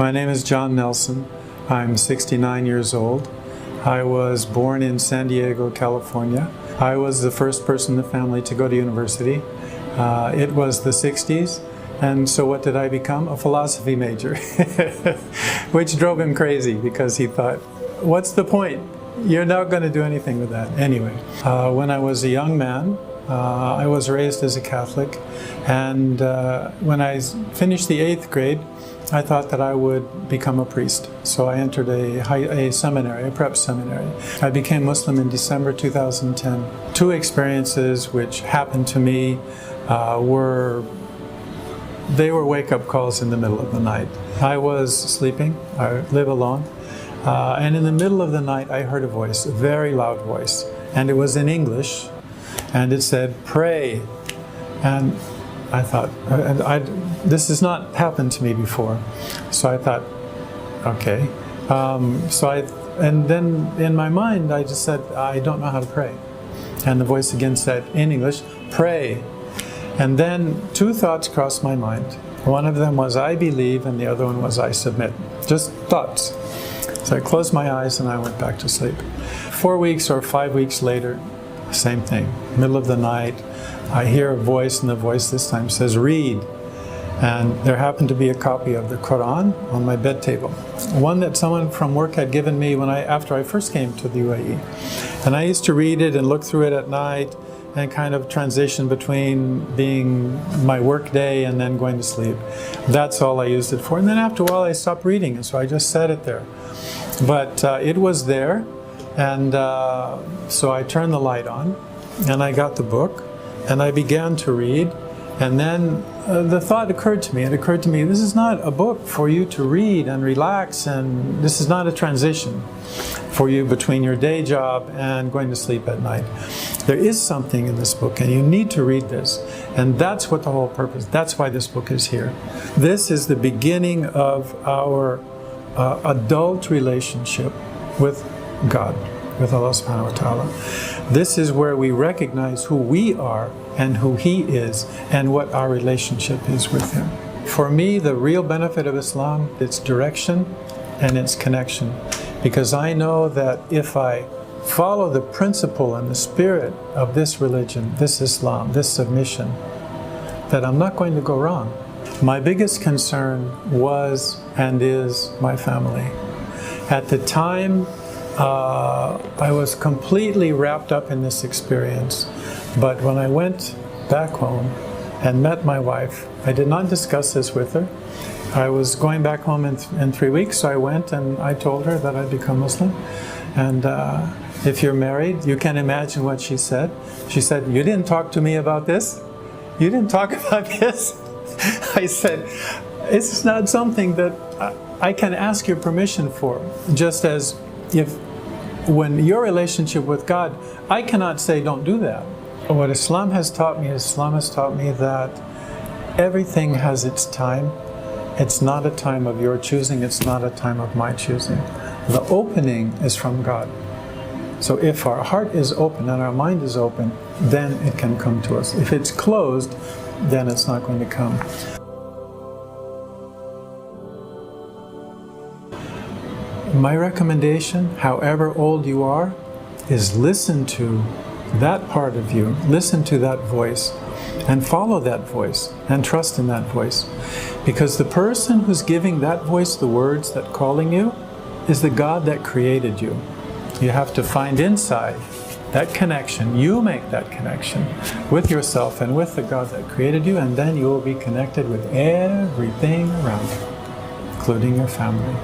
My name is John Nelson. I'm 69 years old. I was born in San Diego, California. I was the first person in the family to go to university. It was the 60s, and so what did I become? A philosophy major, which drove him crazy because he thought, what's the point? You're not going to do anything with that. Anyway, when I was a young man, I was raised as a Catholic, and when I finished the 8th grade, I thought that I would become a priest. So I entered a seminary, a prep seminary. I became Muslim in December 2010. Two experiences which happened to me were wake-up calls in the middle of the night. I was sleeping, I live alone, and in the middle of the night I heard a voice, a very loud voice, and it was in English, and it said, "Pray." And I thought, this has not happened to me before. So I thought, okay. And then in my mind, I just said, I don't know how to pray. And the voice again said, in English, "Pray." And then two thoughts crossed my mind. One of them was, I believe, and the other one was, I submit. Just thoughts. So I closed my eyes and I went back to sleep. 4 weeks or 5 weeks later, same thing. Middle of the night, I hear a voice, and the voice this time says, "Read." And there happened to be a copy of the Quran on my bed table. One that someone from work had given me after I first came to the UAE. And I used to read it and look through it at night and kind of transition between being my work day and then going to sleep. That's all I used it for. And then after a while I stopped reading, and so I just set it there. But it was there, and so I turned the light on and I got the book and I began to read. And then the thought occurred to me, this is not a book for you to read and relax, and this is not a transition for you between your day job and going to sleep at night. There is something in this book, and you need to read this. And that's what the whole purpose, that's why this book is here. This is the beginning of our adult relationship with God, with Allah subhanahu wa ta'ala. This is where we recognize who we are and who He is and what our relationship is with Him. For me, the real benefit of Islam, its direction and its connection. Because I know that if I follow the principle and the spirit of this religion, this Islam, this submission, that I'm not going to go wrong. My biggest concern was and is my family. At the time, I was completely wrapped up in this experience. But when I went back home and met my wife, I did not discuss this with her. I was going back home in 3 weeks, so I went and I told her that I'd become Muslim. And if you're married, you can imagine what she said. She said, "You didn't talk to me about this? You didn't talk about this?" I said, "It's not something that I can ask your permission for. Just as when your relationship with God, I cannot say don't do that." What Islam has taught me that everything has its time. It's not a time of your choosing, it's not a time of my choosing. The opening is from God. So if our heart is open and our mind is open, then it can come to us. If it's closed, then it's not going to come. My recommendation, however old you are, is listen to that part of you, listen to that voice, and follow that voice, and trust in that voice. Because the person who's giving that voice the words that calling you is the God that created you. You have to find inside that connection. You make that connection with yourself and with the God that created you, and then you will be connected with everything around you, including your family.